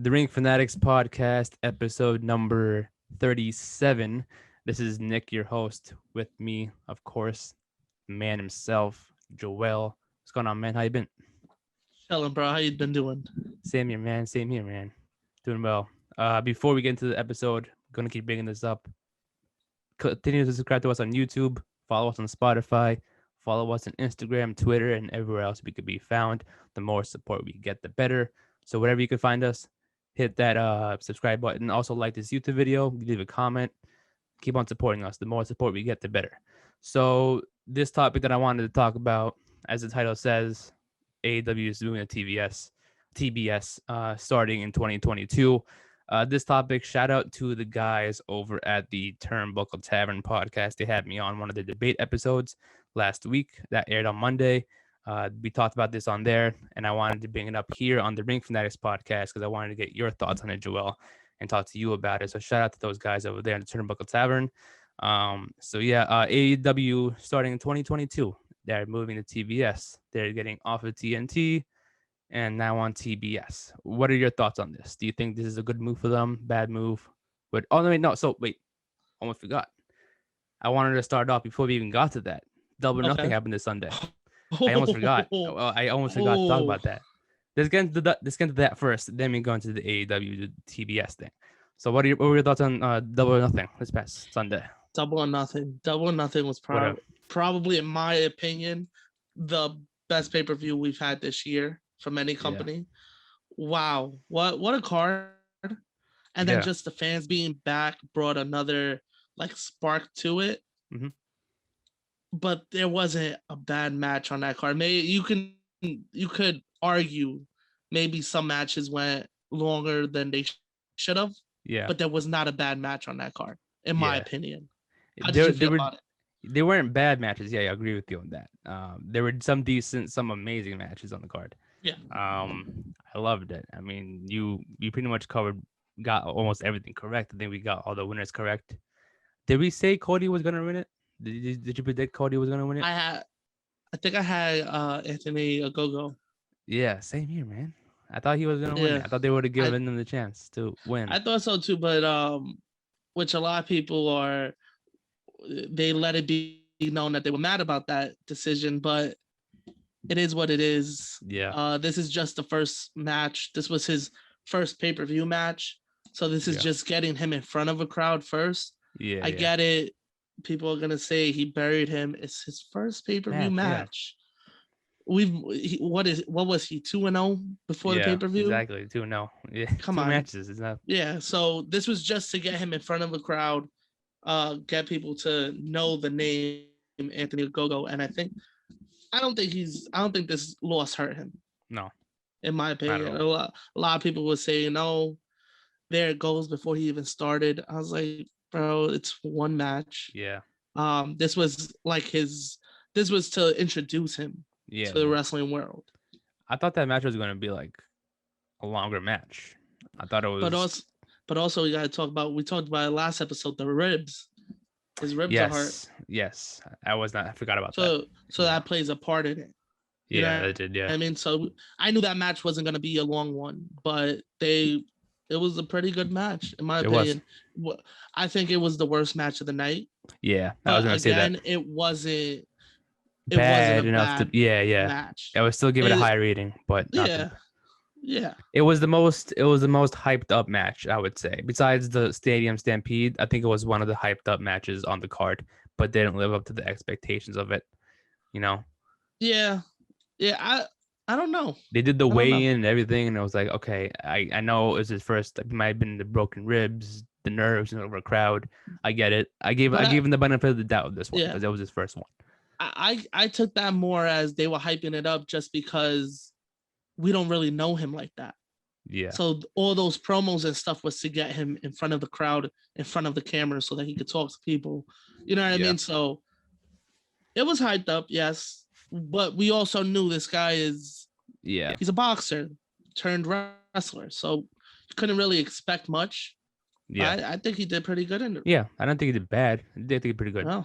the Ring Fanatics Podcast, episode number 37. This is Nick, your host. With me, of course, the man himself, Joel. What's going on, man? How you been? Chilling, bro. How you been doing? Same here, man. Same here, man. Doing well. Before we get into the episode, gonna keep bringing this up. Continue to subscribe to us on YouTube. Follow us on Spotify. Follow us on Instagram, Twitter, and everywhere else we could be found. The more support we get, the better. So wherever you can find us, hit that subscribe button. Also like this YouTube video, leave a comment. Keep on supporting us. The more support we get, the better. So this topic that I wanted to talk about, as the title says, AEW is doing a TBS starting in 2022. This topic, shout out to the guys over at the Turnbuckle Tavern podcast. They had me on one of the debate episodes last week that aired on Monday. We talked about this on there, and I wanted to bring it up here on the Ring Fanatics podcast because I wanted to get your thoughts on it, Joel, and talk to you about it. So shout out to those guys over there in the Turnbuckle Tavern. AEW starting in 2022. They're moving to TBS. They're getting off of TNT and now on TBS. What are your thoughts on this? Do you think this is a good move for them? Bad move? Almost forgot. I wanted to start off before we even got to that. Double or Nothing happened this Sunday. I almost forgot. I almost forgot to talk about that. Let's get into that first. Then we go into the AEW TBS thing. So what were your thoughts on Double or Nothing this past Sunday? Double or Nothing. Double or Nothing was probably, in my opinion, the best pay-per-view we've had this year from any company. Yeah. Wow. What a card. And then just the fans being back brought another spark to it. Mm-hmm. But there wasn't a bad match on that card. Maybe you could argue maybe some matches went longer than they should have. Yeah. But there was not a bad match on that card, in my opinion. How did you feel about it? They weren't bad matches. Yeah, I agree with you on that. There were some decent, some amazing matches on the card. Yeah. I loved it. I mean, you pretty much got almost everything correct. I think we got all the winners correct. Did we say Cody was gonna win it? Did you predict Cody was gonna win it? I think I had Anthony Ogogo. Yeah, same here, man. I thought he was gonna win it. I thought they would have given him the chance to win. I thought so too, but which a lot of people they let it be known that they were mad about that decision, but it is what it is. Yeah. This is just the first match. This was his first pay-per-view match, so this is just getting him in front of a crowd first. Yeah, I get it. People are gonna say he buried him. It's his first pay-per-view match. Yeah. What was he 2-0 before the pay-per-view? Exactly, 2-0. Yeah, come on, matches is that? Yeah, so this was just to get him in front of a crowd, get people to know the name Anthony Ogogo, and I don't think this loss hurt him. No, in my opinion, a lot of people would say, no, there it goes before he even started. I was like, bro, it's one match. Yeah. This was to introduce him to the wrestling world. I thought that match was going to be like a longer match. I thought it was. But also we talked about it last episode, the ribs. His ribs are hurt. Yes. I forgot about that. So that plays a part in it. It did, yeah. I mean, so I knew that match wasn't going to be a long one, but it was a pretty good match, in my opinion. I think it was the worst match of the night. Yeah, I was going to say that. It wasn't bad enough to match. I would still give it a high rating, but yeah. It was the most hyped up match, I would say. Besides the Stadium Stampede, I think it was one of the hyped up matches on the card, but they didn't live up to the expectations of it. Yeah. I don't know. They did the weigh-in and everything, and I was like, okay, I know it was his first. It might have been the broken ribs, the nerves, over a crowd. I get it. I gave him the benefit of the doubt of this one because that was his first one. I took that more as they were hyping it up just because we don't really know him like that. Yeah. So all those promos and stuff was to get him in front of the crowd, in front of the camera, so that he could talk to people. You know what I mean? So it was hyped up, yes. But we also knew this guy he's a boxer turned wrestler. So you couldn't really expect much. Yeah. I think he did pretty good in it. Yeah. I don't think he did bad. I think he did pretty good. No.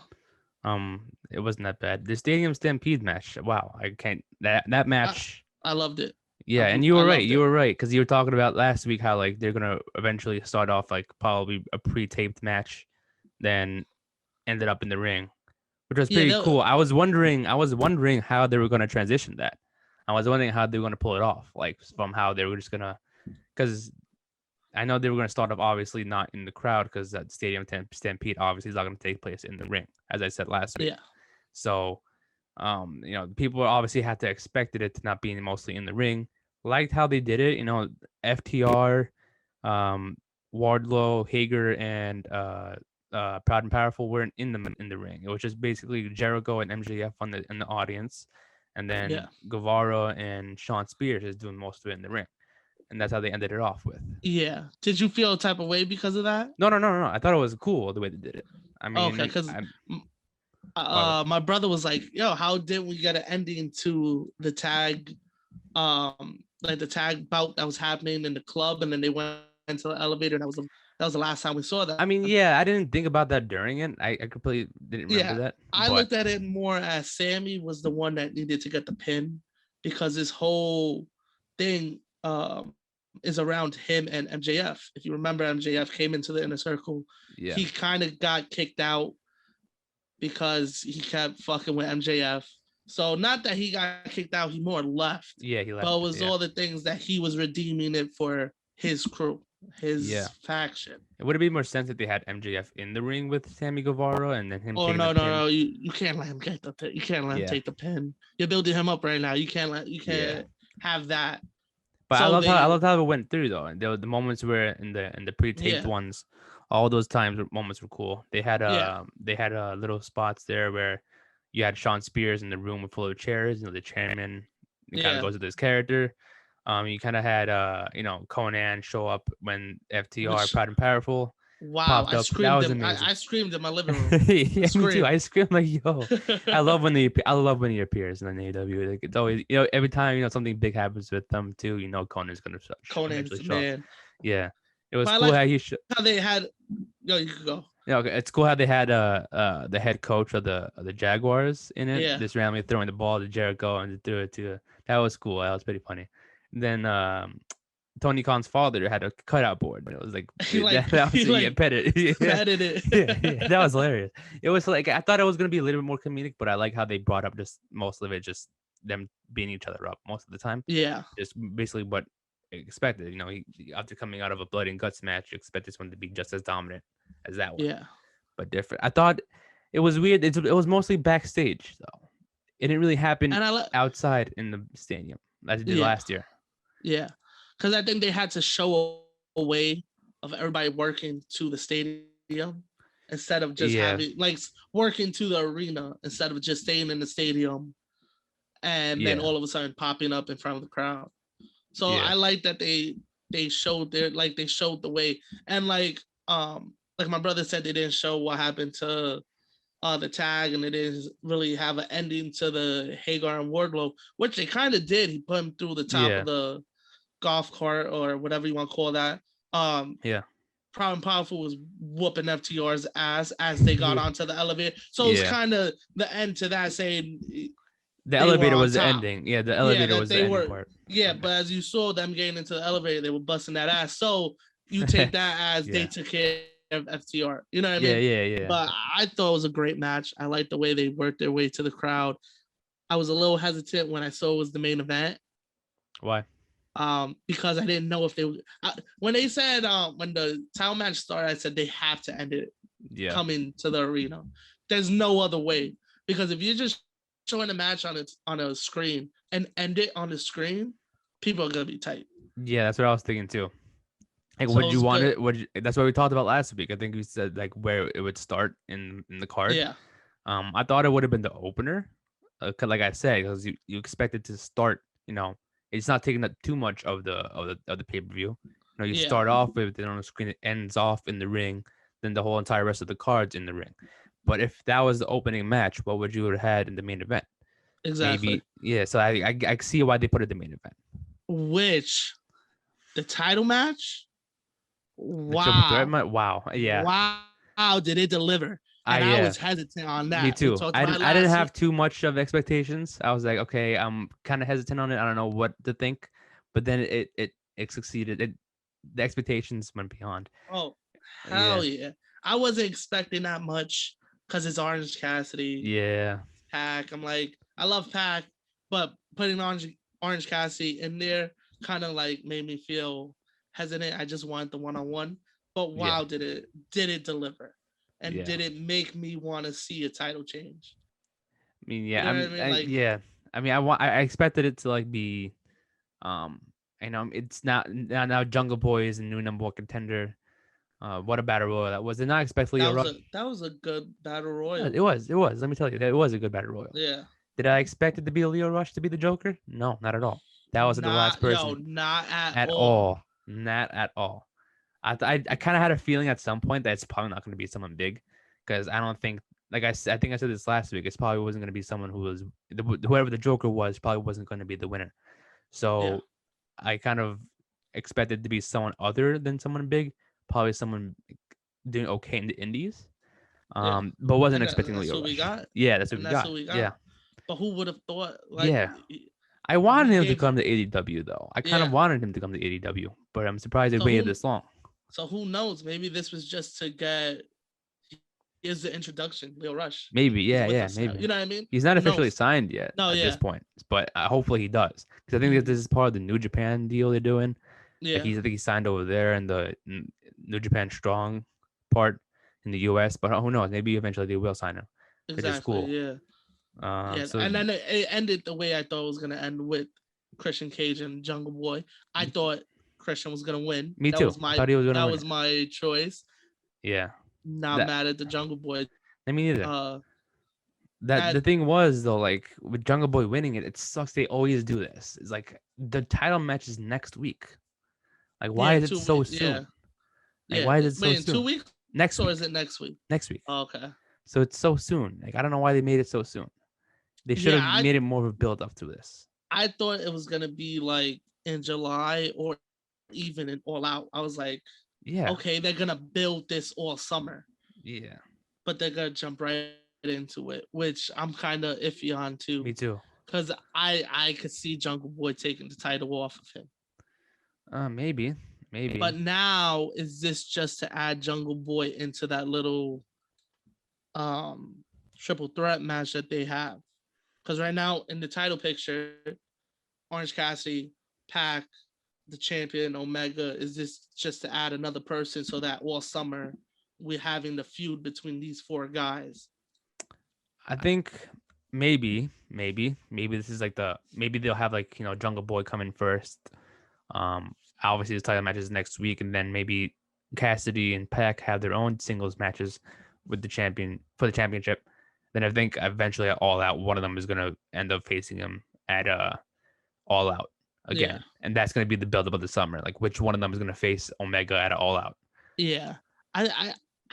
It wasn't that bad. The Stadium Stampede match. Wow. I can't that match. I loved it. Yeah, and you I were right. loved You it. were right because you were talking about last week how like they're gonna eventually start off like probably a pre-taped match, then ended up in the ring, which was Yeah, pretty they'll- cool. I was wondering how they were gonna transition that. I was wondering how they were gonna pull it off, like from how they were just gonna, because I know they were gonna start off obviously not in the crowd because that stampede obviously is not gonna take place in the ring, as I said last week. yeah, So people obviously had to expected it to not be mostly in the ring. Liked how they did it. FTR, um, Wardlow, Hager, and Proud and Powerful weren't in the ring. It was just basically Jericho and MJF in the audience, and then yeah, Guevara and Sean Spears is doing most of it in the ring, and that's how they ended it off with. yeah. Did you feel a type of way because of that? No, no, no, no, no. I thought it was cool the way they did it. I mean, Okay, because I'm go my brother was like, "Yo, how did we get an ending to the tag, like the tag bout that was happening in the club, and then they went into the elevator, and that was the last time we saw I that." mean, yeah, I didn't think about that during it. I completely didn't remember Yeah, that. I But looked at it more as Sammy was the one that needed to get the pin because this whole thing is around him and MJF. If you remember, MJF came into the inner circle. yeah, He kind of got kicked out because he kept fucking with MJF. So not that he got kicked out, he more left. yeah, he But left. it was Yeah, all the things that he was redeeming it for his crew, yeah. his faction. It would have made more sense if they had MJF in the ring with Sammy Guevara and then him Oh taking the no, no, pin. no! You can't let him get the pin. You can't let him Yeah, take the pin. You're building him up right now. You yeah. can't have that. But So I they loved how it went through though. And the moments where in the pre-taped yeah ones, all those moments were cool. yeah They had little spots there where you had Sean Spears in the room full of chairs. The chairman kind of yeah goes with his character. You kind of had Conan show up when FTR which Proud and Powerful wow popped I up. That screamed was him amazing. I screamed in my living room. I Yeah, me too. screamed. I scream like, yo. I love when he appears in the AEW. Like it's always, every time something big happens with them too. Conan's gonna eventually Conan's show up. man. Yeah, it was But I cool like how how they had. Yo, you could go. okay, it's cool how they had the head coach of the Jaguars in it. Yeah, Just randomly throwing the ball to Jericho and threw it to. That was cool. That was pretty funny. Then Tony Khan's father had a cutout board. And it was like that was he yeah, like pet it. Yeah. petted it. Yeah, that was hilarious. It was like I thought it was gonna be a little bit more comedic, but I like how they brought up just most of it, just them beating each other up most of the time. Yeah, Just basically what expected. After coming out of a blood and guts match, you expect this one to be just as dominant as that one, yeah, but different. I thought it was weird. It was mostly backstage though. It didn't really happen and I like outside in the stadium as it did yeah last year. yeah because I think they had to show a way of everybody working to the stadium instead of just Yeah, having like working to the arena instead of just staying in the stadium and then yeah, all of a sudden popping up in front of the crowd. So yeah, I like that they showed they showed the way and like my brother said they didn't show what happened to the tag and they didn't really have an ending to the Hagar and Wardlow, which they kind of did. He put him through the top yeah, of the golf cart or whatever you want to call that. yeah, Proud and Powerful was whooping FTR's ass as they got onto the elevator. So it was yeah. kind of the end to that saying The they were elevator on was the top. ending. Yeah, the Yeah, elevator that was the they ending were. part. Yeah, Okay. but as you saw them getting into the elevator, they were busting that ass. So you take that as they Yeah, took care of FTR. You know what I yeah, mean? yeah, yeah. But I thought it was a great match. I liked the way they worked their way to the crowd. I was a little hesitant when I saw it was the main event. Why? Because I didn't know if they would. When they said when the title match started, I said they have to end it Yeah, coming to the arena. There's no other way because if you're just showing a match on a screen and end it on the screen, people are gonna be tight. yeah. That's what I was thinking too. Like, So it would you was want good. it? That's what we talked about last week. I think we said like where it would start in the card. Yeah, I thought it would have been the opener, 'cause like I said, because you expected to start. It's not taking up too much of the pay per view. You yeah, start off with it on the screen, it ends off in the ring, then the whole entire rest of the cards in the ring. But if that was the opening match, what would you have had in the main event? exactly. Maybe, yeah. So I see why they put it in the main event. Which the title match, The triple threat wow, match. Wow. Yeah. wow, did it deliver? And I Yeah. was hesitant on Me that. We too. talked I about didn't it I didn't last have week. too much of expectations. I was like, okay, I'm kind of hesitant on it. I don't know what to think. but then it succeeded. The expectations went beyond. Oh, Yeah, hell yeah! I wasn't expecting that much because it's Orange Cassidy, yeah, Pac. I'm like, I love Pac, but putting Orange Cassidy in there kind of like made me feel hesitant. I just wanted the one-on-one, but yeah, wow, did it deliver, and yeah. did it make me want to see a title change? I mean, You yeah, know what I mean? Like, yeah. I mean, I expected it to like be, um, it's not now Jungle Boy is a new number one contender. What a battle royal that was. Did not expect that Leo was Rush. a good battle It royal. was, it was. Let me tell you, that it was a good battle royal. Yeah. Did I expect it to be a Leo Rush to be the Joker? No, not at all. That wasn't the last person Not at at all. all. Not at all. I kind of had a feeling at some point that it's probably not going to be someone big, because I don't think, like I think I said this last week, it's probably wasn't going to be someone who was whoever the Joker was probably wasn't going to be the winner. Yeah. So I kind of expected to be someone other than someone big, probably someone doing okay in the Indies. Yeah. But wasn't And expecting that's Leo what we Rush. got. Yeah, that's what And we that's got. what we Yeah, got. But who would have thought? Like, yeah. I wanted we him to gave. come to AEW though. I kind of Yeah. wanted him to come to AEW, but I'm surprised they So waited who? this long. So who knows? Maybe this was just to get. Here's the introduction, Leo Rush. Maybe, He's yeah, with yeah, us now. maybe. You know what I mean? He's not Who officially knows? signed yet No, at this yeah. point, but hopefully he does, because I think that this is part of the New Japan deal they're doing. Like Yeah. I think he's signed over there in the New Japan Strong part in the US, but who knows? Maybe eventually they will sign him, which is Exactly. cool. Yeah. Yeah. So And then it ended the way I thought it was gonna end with Christian Cage and Jungle Boy. I thought Christian was gonna win. me too. I thought he was gonna That win was it. my choice. Yeah, Not that mad at the Jungle Boy. I mean either. Uh, That that the thing was though, like with Jungle Boy winning it, it sucks. They always do this. It's like the title match is next week. Like, why yeah, is it so yeah, soon? Like, yeah. why is it so Wait, in soon? 2 weeks Next or is week. it next week? Next week. Oh, okay. So it's so soon. Like, I don't know why they made it so soon. They should Yeah, have made it more of a build up to this. I thought it was gonna be like in July or even in All Out. I was like, Yeah. okay, they're gonna build this all summer, Yeah. but they're gonna jump right into it, which I'm kind of iffy on too, Me too. because I could see Jungle Boy taking the title off of him. Maybe. Maybe. But now is this just to add Jungle Boy into that little triple threat match that they have? Because right now in the title picture, Orange Cassidy, Pac, the champion, Omega, is this just to add another person so that all summer we're having the feud between these four guys? I think maybe this is like maybe they'll have like, Jungle Boy come in first. Obviously the title matches next week, and then maybe Cassidy and Pac have their own singles matches with the champion for the championship. Then I think eventually at All Out, one of them is gonna end up facing him at All Out again, Yeah. and that's gonna be the build up of the summer. Like which one of them is gonna face Omega at All Out? Yeah.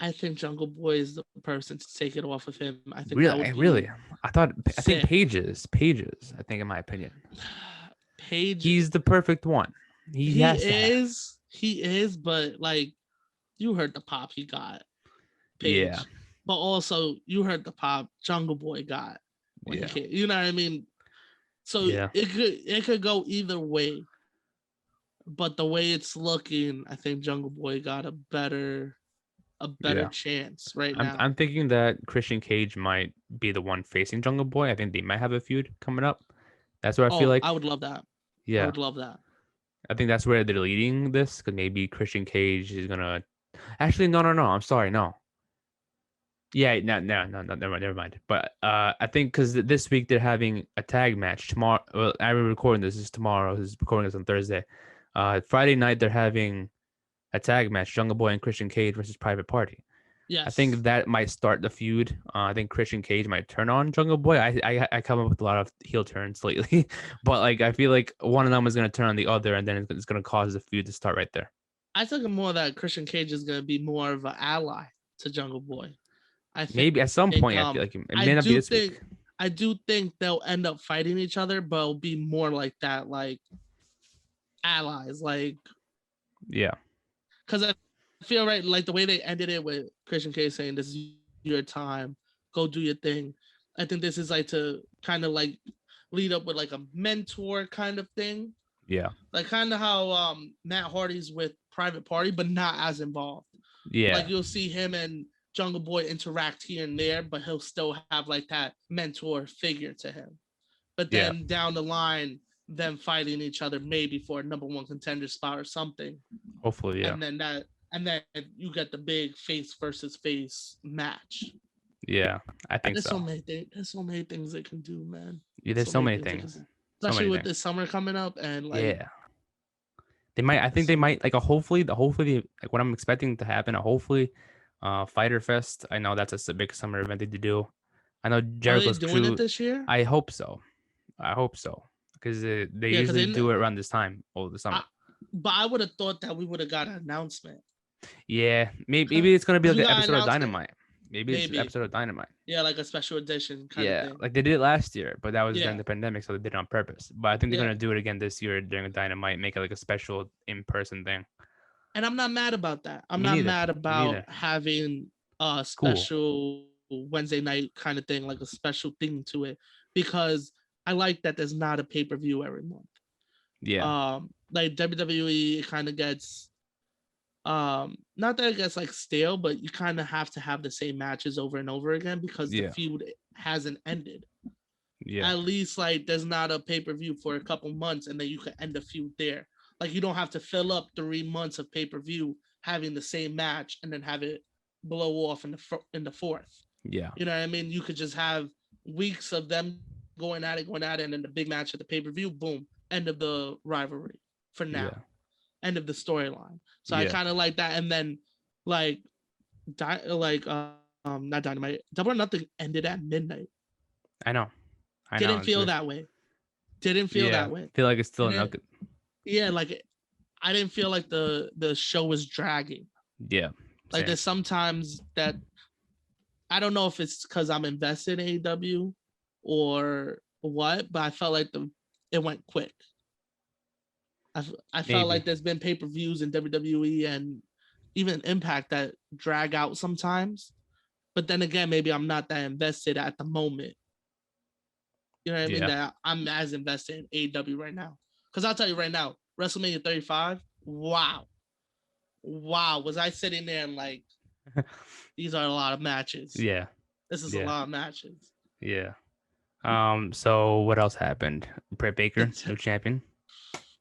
I think Jungle Boy is the person to take it off of him. I think that Really, would be really, I think sick. Pages. I think, in my opinion, Page. he's the perfect one. He has to have. He is, but like you heard the pop he got, Page. Yeah, But also you heard the pop Jungle Boy got when yeah, he came. You know what I mean? So yeah. it could go either way. But the way it's looking, I think Jungle Boy got a better Yeah. chance right now. I'm thinking that Christian Cage might be the one facing Jungle Boy. I think they might have a feud coming up. That's what I feel like. I would love that. I Yeah, would love that. I think that's where they're leading this, because maybe Christian Cage is gonna. Actually, no. I'm sorry, no. Yeah, no, never mind. But I think because this week they're having a tag match tomorrow. Well, I'm recording this is tomorrow. This is recording this on Thursday. Friday night they're having a tag match: Jungle Boy and Christian Cage versus Private Party. Yes. I think that might start the feud. I think Christian Cage might turn on Jungle Boy. I come up with a lot of heel turns lately, but like I feel like one of them is gonna turn on the other, and then it's gonna cause the feud to start right there. I think more that Christian Cage is going to be more of an ally to Jungle Boy. I think Maybe at some point I feel like it may not be this week. I do think they'll end up fighting each other, but it'll be more like that, like allies, like Yeah. because I feel right, like the way they ended it with Christian Cage saying, "This is your time, go do your thing." I think this is like to kind of like lead up with like a mentor kind of thing. Yeah. Like kind of how Matt Hardy's with Private Party, but not as involved. Yeah. Like you'll see him and Jungle Boy interact here and there, but he'll still have like that mentor figure to him. But Yeah. then down the line, them fighting each other maybe for a number one contender spot or something. Hopefully, yeah. And then you get the big face versus face match. Yeah, I think There's so. There's so many things they can do, man. Yeah, there's so many things. Especially with this summer coming up and like yeah. They might. I think they might like a hopefully like what I'm expecting to happen. A hopefully, Fighter Fest. I know that's a big summer event they do. I know Jericho's Are they doing crew. it this year? I hope so. Because they usually do it around this time over the summer. But I would have thought that we would have got an announcement. Yeah, maybe it's gonna be like an episode of Dynamite. Maybe it's an episode of Dynamite. Yeah, like a special edition kind of thing. Like they did it last year, but that was during the pandemic, so they did it on purpose. But I think they're gonna do it again this year during a Dynamite, make it like a special in-person thing. And I'm not mad about that. I'm not mad about having a special Wednesday night kind of thing, like a special thing to it, because I like that there's not a pay-per-view every month. Yeah. Like WWE kind of gets not that it gets like stale, but you kind of have to have the same matches over and over again because the feud hasn't ended. Yeah. At least like there's not a pay-per-view for a couple months and then you can end the feud there. Like you don't have to fill up 3 months of pay-per-view having the same match and then have it blow off in the fourth. Yeah. You know what I mean? You could just have weeks of them going at it, and then the big match at the pay-per-view, boom, end of the rivalry for now. Yeah. End of the storyline. So I kind of like that. And then like not Dynamite, Double or Nothing ended at midnight. I know. Didn't feel that way. Didn't feel that way. Feel like it's still enough. Yeah, like I didn't feel like the show was dragging. Yeah. Like there's sometimes that I don't know if it's because I'm invested in AEW or what, but I felt like it went quick. I felt like there's been pay-per-views in WWE and even Impact that drag out sometimes. But then again, maybe I'm not that invested at the moment. You know what I mean? That I'm as invested in AEW right now. Because I'll tell you right now, WrestleMania 35, wow. Was I sitting there and like, these are a lot of matches. Yeah. This is a lot of matches. Yeah. So what else happened? Britt Baker, new champion.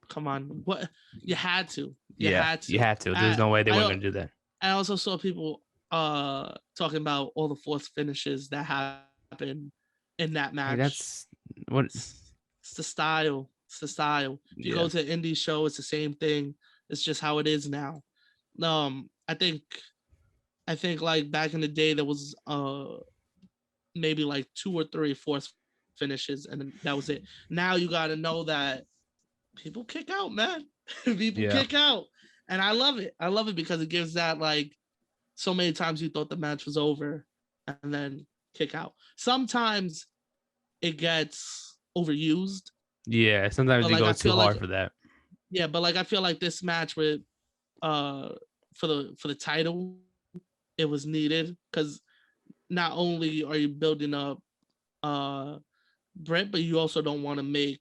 Come on. What? You had to. You had to. There's no way they weren't going to do that. I also saw people talking about all the forced finishes that happened in that match. That's what it's the style. It's the style. If you go to an indie show, it's the same thing. It's just how it is now. I think like back in the day there was maybe like 2 or 3 forced finishes and that was it. Now you got to know that people kick out, man. People kick out. And I love it. I love it because it gives that like so many times you thought the match was over and then kick out. Sometimes it gets overused. Yeah, sometimes you go too hard for that. Yeah, but like I feel like this match with for the title, it was needed because not only are you building up Brett, but you also don't want to make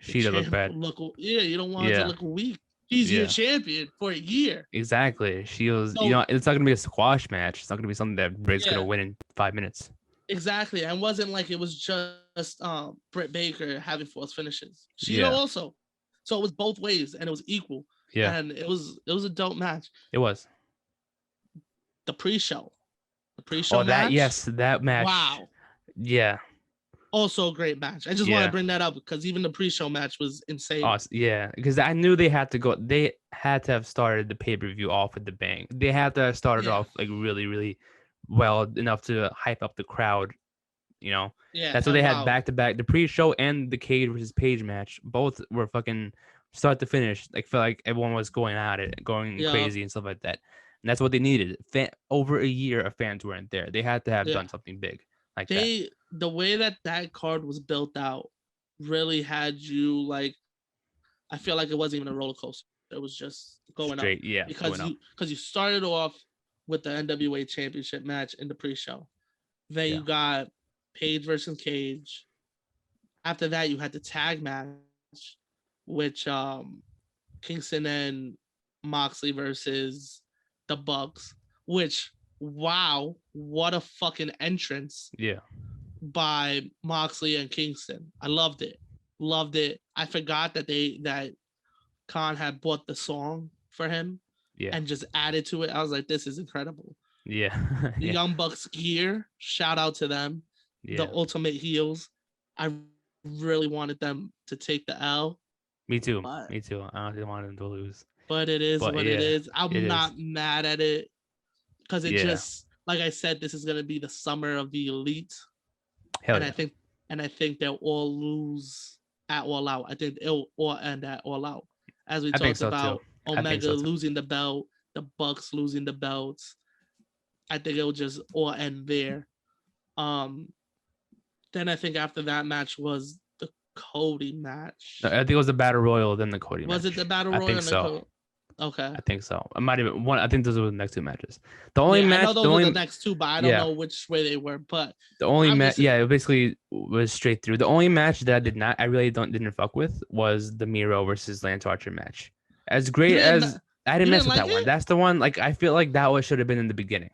Sheeta look bad. You don't want it to look weak. He's your champion for a year. Exactly. She was, it's not gonna be a squash match. It's not gonna be something that Britt's gonna win in 5 minutes. Exactly. And it wasn't like it was just Britt Baker having forced finishes. Sheeta also. So it was both ways and it was equal. Yeah. And it was a dope match. It was. The pre-show. match. That match. Wow. Yeah. Also a great match. I just want to bring that up because even the pre-show match was insane. Yeah, because I knew they had to have started the pay-per-view off with the bang. They had to have started off like really, really well enough to hype up the crowd. You know? Yeah. That's what they had back to back. The pre-show and the Cage versus Page match, both were fucking start to finish. Like felt like everyone was going at it, going crazy and stuff like that. And that's what they needed. Over a year of fans weren't there. They had to have done something big like that. The way that card was built out really had you like, I feel like it wasn't even a roller coaster. It was just going straight, up. Yeah, because you started off with the NWA Championship match in the pre-show. Then you got Page versus Cage. After that, you had the tag match which Kingston and Moxley versus the Bucks, which wow, what a fucking entrance. Yeah. By Moxley and Kingston. I loved it. Loved it. I forgot that Khan had bought the song for him and just added to it. I was like, this is incredible. Yeah. The Young Bucks gear, shout out to them. The Ultimate Heels. I really wanted them to take the L. Me too. Me too. I don't want them to lose. But it is what it is. I'm not mad at it because it just, like I said, this is gonna be the summer of the Elite. I think they'll all lose at All Out. I think it'll all end at All Out. As we talked about Omega losing the belt, the Bucks losing the belts. I think it'll just all end there. Then I think after that match was the Cody match. I think it was the Battle Royal, then the Cody match. Was it the Battle Royal? I think so. Okay. I think so. It might have been one. I think those were the next two matches. The only match. I know those were the next two, but I don't know which way they were. But the only match, it basically was straight through. The only match that I really didn't fuck with was the Miro versus Lance Archer match. As great as I didn't mess with that one. That's the one. Like I feel like that one should have been in the beginning.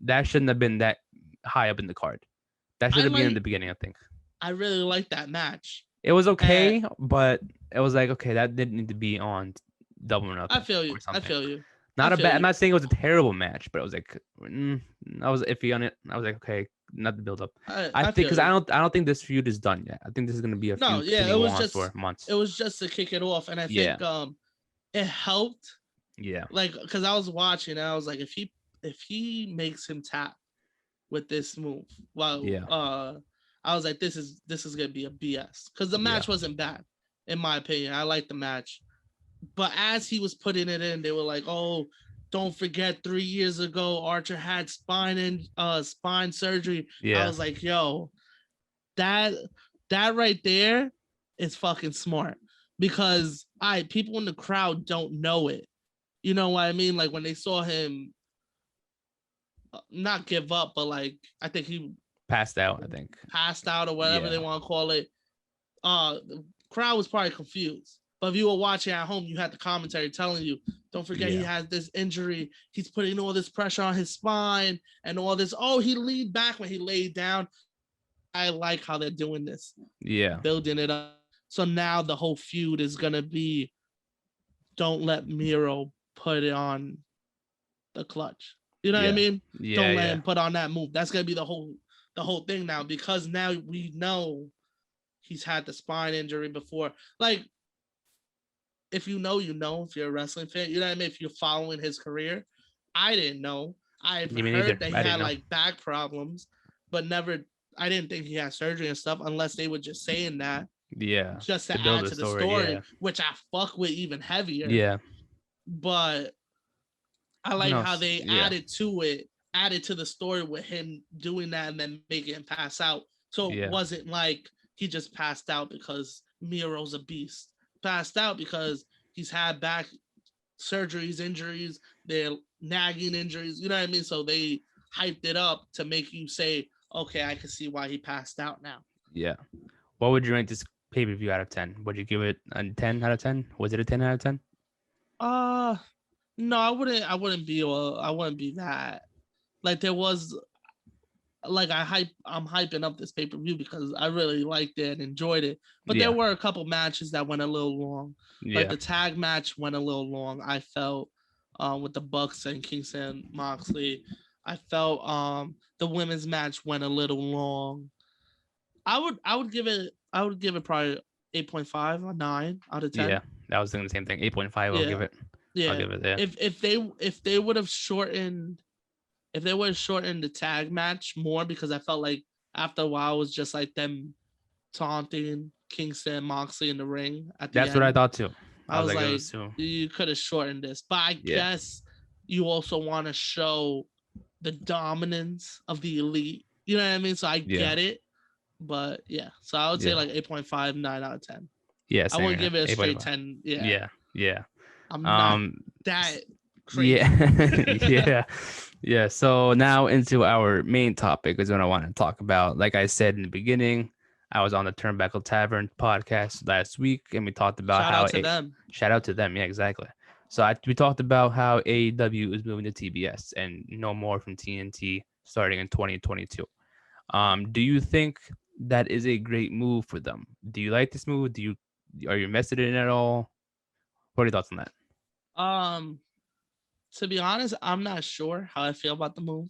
That shouldn't have been that high up in the card. That should have been in the beginning. I think. I really liked that match. It was okay, but it was like okay, that didn't need to be on Double or Nothing. I feel you. Not a bad. I'm not saying it was a terrible match, but I was like, I was iffy on it. I was like, okay, not the build up. I think because I don't think this feud is done yet. I think this is gonna be a feud. It was just for months. It was just to kick it off, and I think it helped. Yeah. Like because I was watching, and I was like, if he makes him tap with this move, I was like, this is gonna be a BS because the match wasn't bad, in my opinion. I liked the match. But as he was putting it in, they were like, "Oh, don't forget 3 years ago, Archer had spine surgery." I was like, "Yo, that right there is fucking smart because people in the crowd don't know it. You know what I mean? Like when they saw him not give up, but like I think he passed out. Passed out or whatever they want to call it. The crowd was probably confused. But if you were watching at home, you had the commentary telling you, don't forget he has this injury. He's putting all this pressure on his spine and all this. Oh, he leaned back when he laid down. I like how they're doing this. Yeah. Building it up. So now the whole feud is going to be, don't let Miro put it on the clutch. You know what I mean? Don't let him put on that move. That's going to be the whole thing now because now we know he's had the spine injury before. Like, if you know, if you're a wrestling fan, you know what I mean? If you're following his career, I didn't know. I heard that he had like back problems, but I didn't think he had surgery and stuff unless they were just saying that. Yeah. Just to add to the story, which I fuck with even heavier. Yeah. But I like how they added to the story with him doing that and then making him pass out. So it wasn't like he just passed out because Miro's a beast. Passed out because he's had back surgeries, injuries, they're nagging injuries, you know what I mean? So they hyped it up to make you say, okay, I can see why he passed out now. Yeah. What would you rank this pay-per-view out of 10? Would you give it a 10 out of 10? Was it a 10 out of 10? No, I wouldn't be that. Like there was like I'm hyping up this pay-per-view because I really liked it and enjoyed it. But there were a couple matches that went a little long. Like the tag match went a little long, I felt, with the Bucks and Kingston Moxley. I felt the women's match went a little long. I would give it probably 8.5 or 9 out of 10. Yeah, I was thinking the same thing. 8.5 I'll give it. Yeah. I'll give it there. If they would have shortened the tag match more, because I felt like after a while it was just like them taunting Kingston and Moxley in the ring at the end. That's what I thought too. I was like you could have shortened this, but I guess you also want to show the dominance of the Elite. You know what I mean? So I get it, but so I would say like 8.5, 9 out of 10. Yeah, I wouldn't give it a straight 10. Yeah. I'm not that crazy. Yeah. So now into our main topic is what I want to talk about. Like I said in the beginning, I was on the Turnbuckle Tavern podcast last week, and we talked about Shout how out to them. shout out to them. Yeah, exactly. So we talked about how AEW is moving to TBS and no more from TNT starting in 2022. Do you think that is a great move for them? Do you like this move? Are you invested in it at all? What are your thoughts on that? Um, to be honest, I'm not sure how I feel about the move.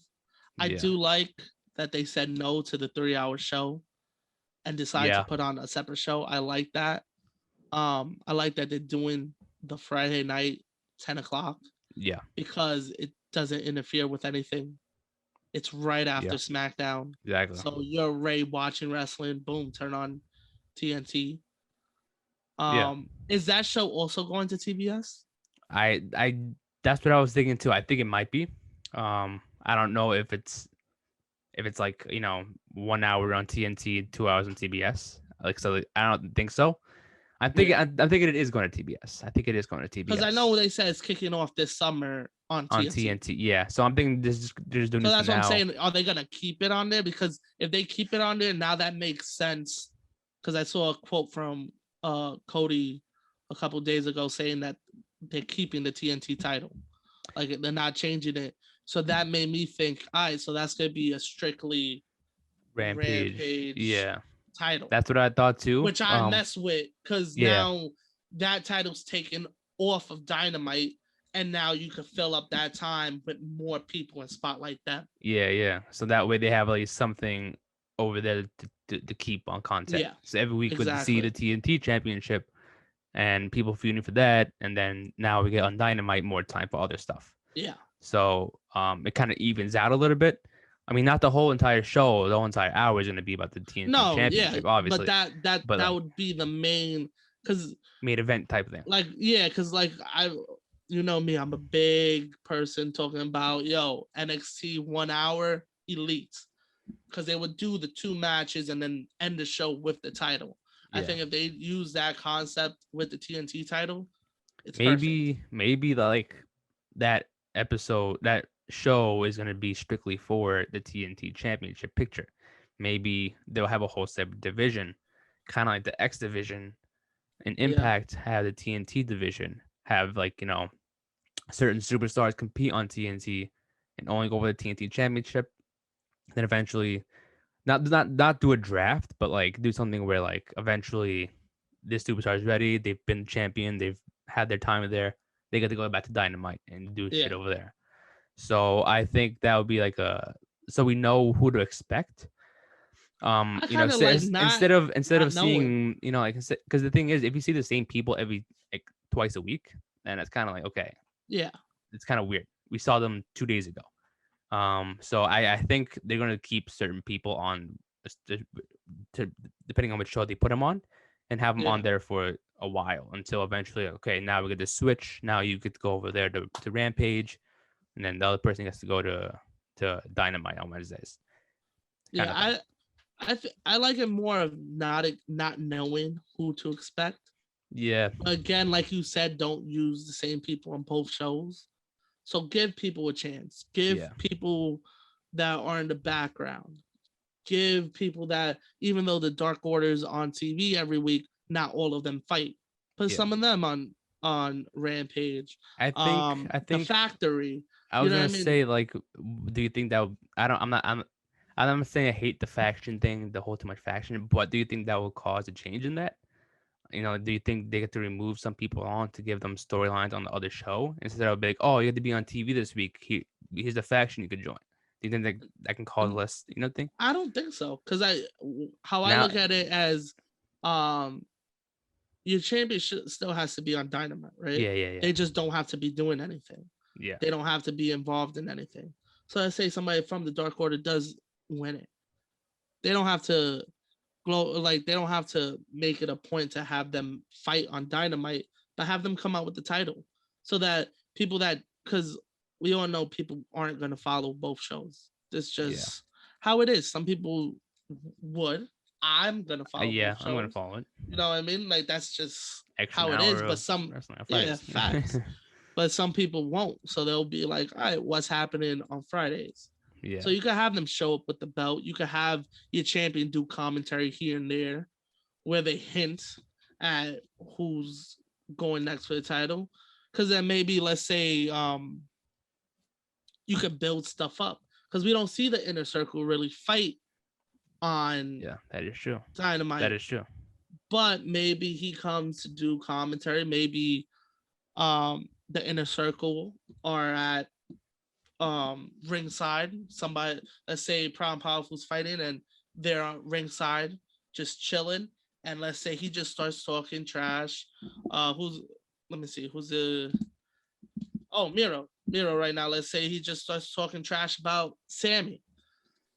I Yeah, do like that they said no to the 3 hour show and decided to yeah, put on a separate show. I like that. I like that they're doing the Friday night 10 o'clock yeah, because it doesn't interfere with anything. It's right after yeah. SmackDown. Exactly. So you're already watching wrestling. Boom, turn on TNT. Yeah. Is that show also going to TBS? I that's what I was thinking too. I think it might be. I don't know if it's like 1 hour on TNT, 2 hours on TBS. Like so, I don't think so. I'm thinking it is going to TBS. I think it is going to Because I know TBS they said it's kicking off this summer on on TNT. TNT. Yeah. So I'm thinking they're just doing So this for that's what I'm now. saying. Are they gonna keep it on there? Because if they keep it on there, now that makes sense. Because I saw a quote from Cody a couple days ago saying that they're keeping the TNT title, like they're not changing it. So that made me think, all right, so that's gonna be a strictly Rampage. Rampage Yeah. title, That's what I thought too. which I mess with because Yeah. now that title's taken off of Dynamite, and now you can fill up that time with more people and spotlight them. Yeah, yeah. So that way they have like something over there to keep on content. Yeah, So every week we see the exactly. TNT championship and people feuding for that, and then now we get on Dynamite more time for other stuff. Yeah. So it kind of evens out a little bit. I mean, not the whole entire show, the whole entire hour is going to be about the TNT No, yeah, championship, but obviously, that but like would be the main, because main event type of thing. like yeah, because like you know me, I'm a big person talking about NXT 1 hour elite, because they would do the two matches and then end the show with the title. I Yeah. think if they use that concept with the TNT title, it's perfect. Maybe like that episode, that show is going to be strictly for the TNT championship picture. Maybe they'll have a whole separate division, kind of like the X division, and Yeah, Impact have the TNT division, have like, certain superstars compete on TNT and only go for the TNT championship. Then eventually not do a draft, but like do something where like eventually this superstar is ready, they've been champion, they've had their time there, they get to go back to Dynamite and do shit yeah. over there. So I think that would be like so we know who to expect. I kind of like Instead not of knowing. seeing, like, because the thing is, if you see the same people every like twice a week, then it's kind of like, okay, Yeah, it's kind of weird. We saw them 2 days ago. So I think they're gonna keep certain people on, to depending on which show they put them on, and have them on yeah. there for a while until eventually, okay, now we get to switch. Now you get to go over there to Rampage, and then the other person gets to go to Dynamite on Wednesdays, kind Yeah, of thing. I like it more of not knowing who to expect. Yeah, But again, like you said, don't use the same people on both shows. So give people a chance. Give yeah, people that are in the background. Give people that, even though the Dark Order's on TV every week, not all of them fight. Put yeah. some of them on Rampage. I The think Factory. I You was know what gonna I mean? say, like, do you think that would, I don't, I'm not saying I hate the faction thing, the whole too much faction, but do you think that will cause a change in that? Do you think they get to remove some people on to give them storylines on the other show instead of like, oh, you have to be on TV this week. Here's the faction you could join. Do you think that can cause less, thing? I don't think so, because how I Now, look at it as, um your championship still has to be on Dynamite, right? yeah, yeah, yeah, They just don't have to be doing anything. yeah, They don't have to be involved in anything. So let's say somebody from the Dark Order does win it. They don't have to they don't have to make it a point to have them fight on Dynamite, but have them come out with the title. So that people that, because we all know people aren't gonna follow both shows. It's yeah, just how it is. Some people would. I'm gonna follow yeah. both I'm gonna shows. follow it. You know what I mean? Like that's just Extra an how it is. hour But of some, wrestling on yeah, Fridays. facts. But some people won't. So they'll be like, all right, what's happening on Fridays? Yeah. So you could have them show up with the belt. You could have your champion do commentary here and there where they hint at who's going next for the title. Because then maybe, let's say, you could build stuff up. Because we don't see the inner circle really fight on Yeah, that is true. Dynamite. That is true. But maybe he comes to do commentary. Maybe the inner circle are at ringside. Somebody, let's say Proud and Powerful's fighting and they're on ringside just chilling. And let's say he just starts talking trash. Who's let me see, who's the Miro. Miro right now. Let's say he just starts talking trash about Sammy,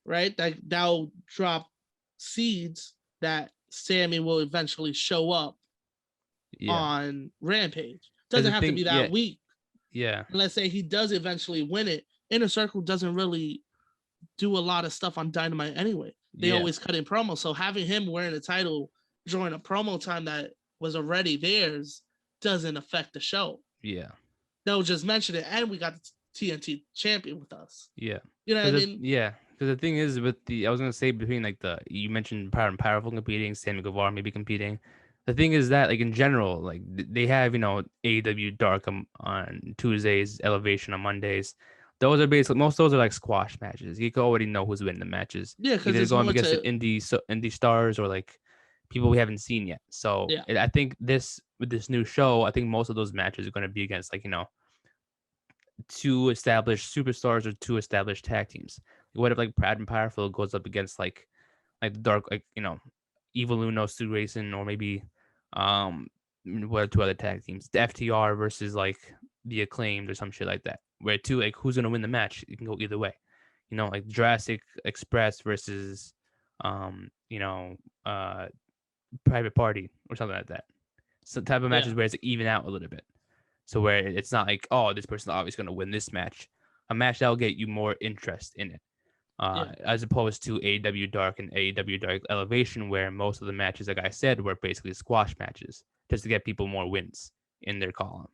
right? That'll drop seeds that Sammy will eventually show up on Rampage. Doesn't have to be that week. Yeah. And let's say he does eventually win it. Inner Circle doesn't really do a lot of stuff on Dynamite anyway. They always cut in promo. So having him wearing the title during a promo time that was already theirs doesn't affect the show. Yeah. They'll just mention it, and we got the TNT champion with us. Yeah. You know what I mean? Yeah. Because the thing is, I was gonna say, between like you mentioned Proud and Powerful competing, Sammy Guevara maybe competing. The thing is that, like, in general, like, they have, AEW Dark on Tuesdays, Elevation on Mondays. Those are basically, most of those are like squash matches. You can already know who's winning the matches. Yeah, because either going against indie stars or like people we haven't seen yet. So I think with this new show, I think most of those matches are going to be against, like, two established superstars or two established tag teams. What if, like, Proud and Powerful goes up against like the Dark, like, Evil Uno, Stu Grayson, or maybe what are two other tag teams, the FTR versus like the Acclaimed or some shit like that, where two, like, who's gonna win the match? It can go either way, like Jurassic Express versus Private Party or something like that. Some type of matches where it's, like, even out a little bit, so where it's not like, oh, this person's obviously gonna win this match. A match that'll get you more interest in it. As opposed to AEW Dark and AEW Dark Elevation, where most of the matches, like I said, were basically squash matches, just to get people more wins in their column.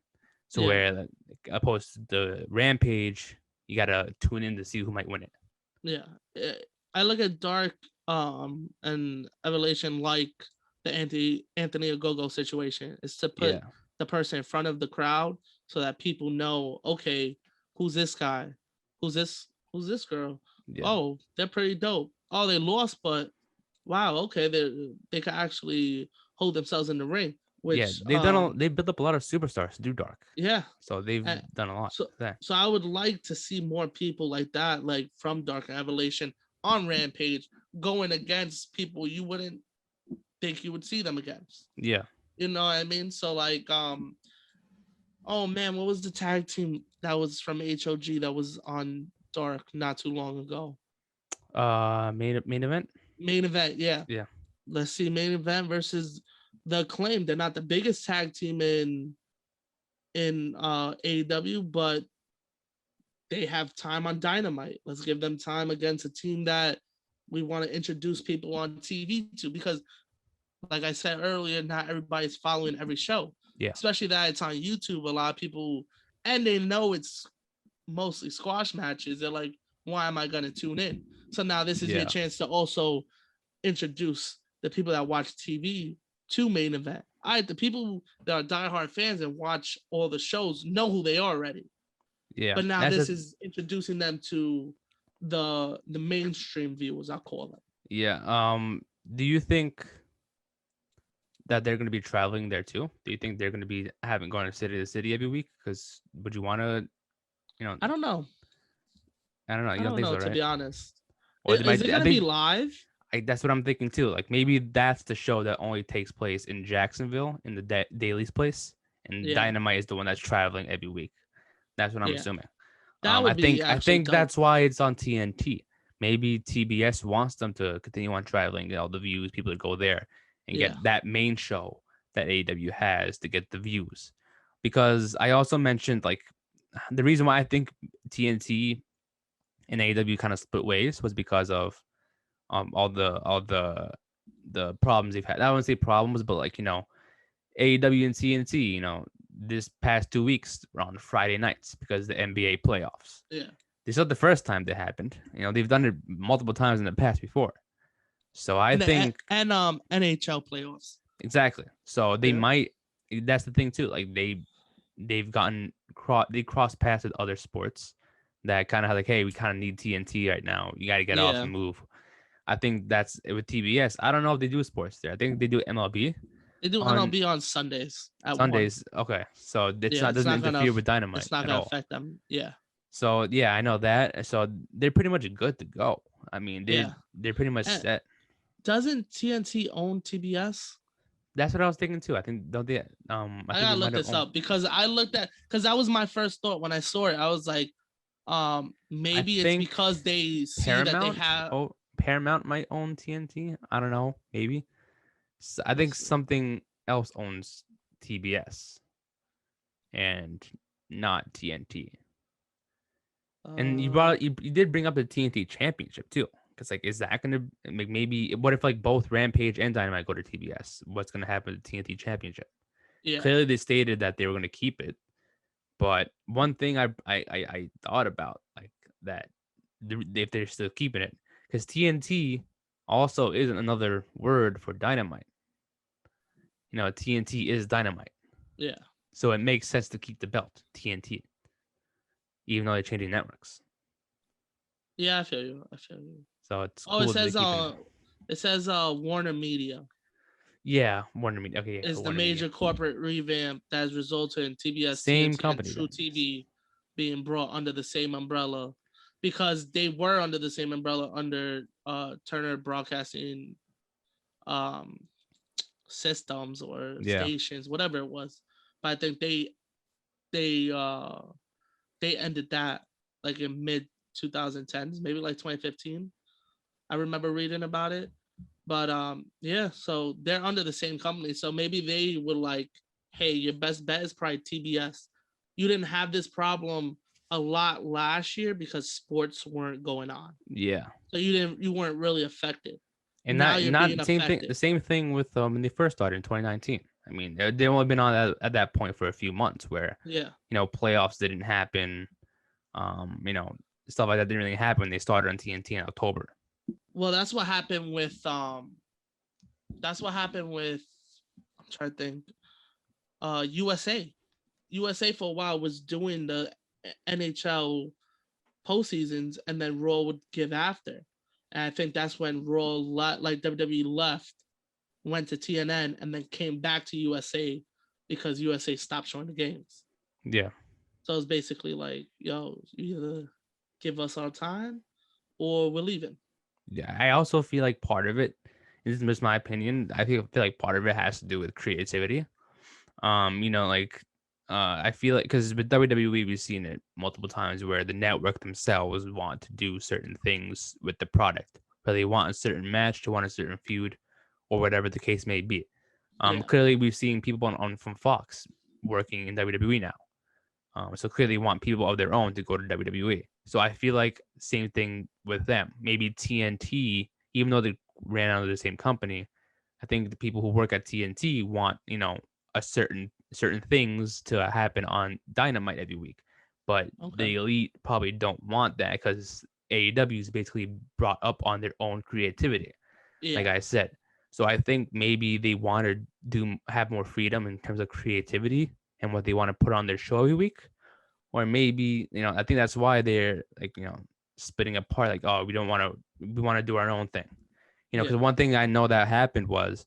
So where, like, opposed to the Rampage, you gotta tune in to see who might win it. Yeah, I look at Dark and Elevation like the Anthony Ogogo situation, is to put the person in front of the crowd so that people know, okay, who's this guy? Who's this girl? Yeah. Oh, they're pretty dope. Oh, they lost, but wow, okay, they can actually hold themselves in the ring. Which they've built up a lot of superstars to do Dark. Yeah, so they've done a lot. So I would like to see more people like that, like from Dark and Elevation on Rampage, going against people you wouldn't think you would see them against. Yeah, you know what I mean. So, like, oh man, what was the tag team that was from HOG that was on Dark not too long ago? Main event. Main event, yeah. Yeah. Let's see, Main Event versus the Acclaimed. They're not the biggest tag team in AEW, but they have time on Dynamite. Let's give them time against a team that we want to introduce people on TV to, because, like I said earlier, not everybody's following every show. Yeah. Especially that it's on YouTube. A lot of people, and they know it's mostly squash matches. They're like, why am I going to tune in? So now this is your chance to also introduce the people that watch TV to Main Event. The people that are diehard fans and watch all the shows know who they are already. Yeah. But now this is introducing them to the mainstream viewers, I'll call them. Yeah. Do you think that they're going to be traveling there too? Do you think they're going to be going to city to city every week? Because would you want to, I don't know. You don't think so, right? To be honest. Is it going to be live? That's what I'm thinking too. Like, maybe that's the show that only takes place in Jacksonville, in the Daly's place, and Dynamite is the one that's traveling every week. That's what I'm assuming. I think that's why it's on TNT. Maybe TBS wants them to continue on traveling, get all the views, people to go there and get that main show that AEW has to get the views. Because I also mentioned, like, the reason why I think TNT and AEW kind of split ways was because of all the problems they've had. I wouldn't say problems, but, like, AEW and TNT, this past 2 weeks were on Friday nights because the NBA playoffs. Yeah. This is not the first time that happened. They've done it multiple times in the past before. So I And think NHL playoffs. exactly. So they Yeah. might. That's the thing too. Like they've gotten they cross paths with other sports that kind of have like, hey, we kind of need TNT right now. You got to get off Yeah. and move. I think that's with TBS. I don't know if they do sports there. I think they do MLB They do on MLB on Sundays at 1. Sundays. Okay, so it's Yeah, not doesn't interfere with Dynamite it's not at gonna all. affect them. Yeah. So yeah, I know that. So they're pretty much good to go. I mean, Yeah. they're pretty much And set. doesn't TNT own TBS? That's what I was thinking too. I think don't they? I I think they gotta look might have this up because that was my first thought when I saw it. I was like, I maybe it's think because they see that they have. Paramount might own TNT. I don't know. Maybe. I think Let's see. something else owns TBS and not TNT. And you did bring up the TNT Championship too. Because like, is that gonna like maybe what if like both Rampage and Dynamite go to TBS? What's gonna happen to the TNT Championship? Yeah. Clearly, they stated that they were gonna keep it. But one thing I thought about like that if they're still keeping it, because TNT also isn't another word for dynamite. TNT is dynamite, Yeah. so it makes sense to keep the belt TNT, even though they're changing networks. Yeah, I feel you. I feel you. So it's Oh, it cool that they're says keeping it. Warner Media Yeah, Warner Media. Okay, yeah, is the Warner major Media. corporate revamp that has resulted in TBS, Same TNT, and company True then. TV being brought under the same umbrella because they were under the same umbrella under Turner Broadcasting um systems or Yeah, stations, whatever it was. But I think they uh they ended that like in mid 2010s, maybe like 2015. I remember reading about it. But yeah, so they're under the same company. So maybe they were like, hey, your best bet is probably TBS. You didn't have this problem a lot last year because sports weren't going on. yeah. So you weren't really affected. And Now not you're not being the same thing. affected. The same thing with when they first started in 2019. I mean, they only been on at that point for a few months, where Yeah. playoffs didn't happen. Stuff like that didn't really happen. They started on TNT in October. Well, that's what happened with I'm trying to think. USA. USA for a while was doing the NHL postseasons, and then Raw would give after. And I think that's when Raw, like WWE, left, went to TNN, and then came back to USA because USA stopped showing the games. Yeah, So it's basically like, yo, you either give us our time or we're leaving. yeah. I also feel like part of it, this is just my opinion. I feel like part of it has to do with creativity. Like I feel like because with WWE we've seen it multiple times where the network themselves want to do certain things with the product, whether they want a certain match, they want a certain feud, or whatever the case may be. Yeah. Clearly we've seen people on from Fox working in WWE now. So clearly want people of their own to go to WWE. So I feel like same thing with them. Maybe TNT, even though they ran under the same company, I think the people who work at TNT want, a certain things to happen on Dynamite every week. But Okay. the elite probably don't want that because AEW is basically brought up on their own creativity, like Yeah. I said. So I think maybe they want to have more freedom in terms of creativity and what they want to put on their show every week. Or maybe, I think that's why they're like, splitting apart, like, oh, we want to do our own thing. Because Yeah. one thing I know that happened was,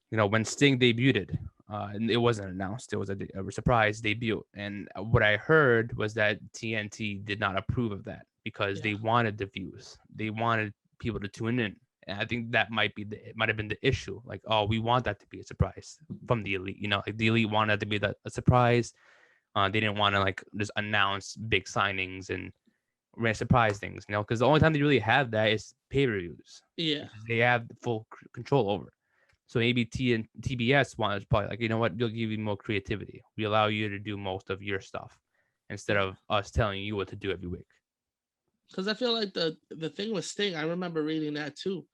when Sting debuted, and it wasn't announced, it was a surprise debut. And what I heard was that TNT did not approve of that because Yeah. they wanted the views, they wanted people to tune in. And I think that it might have been the issue. Like, oh, we want that to be a surprise from the elite. Like the elite wanted that to be a surprise. They didn't want to like just announce big signings and surprise things, because the only time they really have that is pay-per-views, Yeah. which they have full control over. So maybe TBS wanted probably like, you know what, we'll give you more creativity. We allow you to do most of your stuff instead Yeah. of us telling you what to do every week. Because I feel like the thing with Sting, I remember reading that too.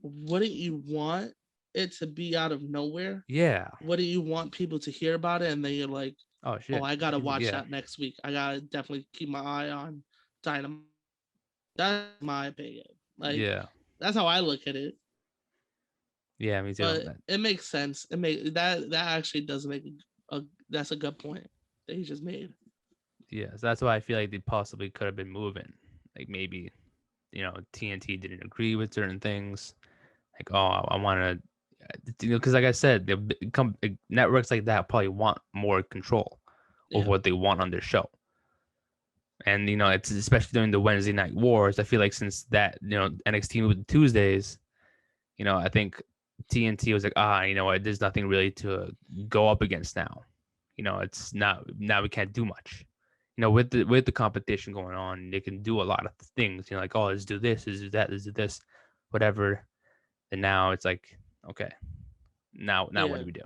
Wouldn't you want it to be out of nowhere? Yeah. Wouldn't you want people to hear about it and then you're like, Oh oh, shit. I gotta People, watch yeah. that next week. I gotta definitely keep my eye on Dynamite. That's my opinion. Like, Yeah. that's how I look at it. Yeah, me too. But it makes sense. That actually does make that's a good point that he just made. Yeah, so that's why I feel like they possibly could have been moving. Like maybe, TNT didn't agree with certain things. Like, oh, I want to, because like I said, networks like that probably want more control over what they want on their show. And it's especially during the Wednesday night wars. I feel like since that NXT moved to Tuesdays, I think TNT was like, you know what, there's nothing really to go up against now. It's not, now we can't do much. With the competition going on, they can do a lot of things. Like, oh, let's do this, let's do that, let's do this, whatever. And now it's like, okay, now what do we do?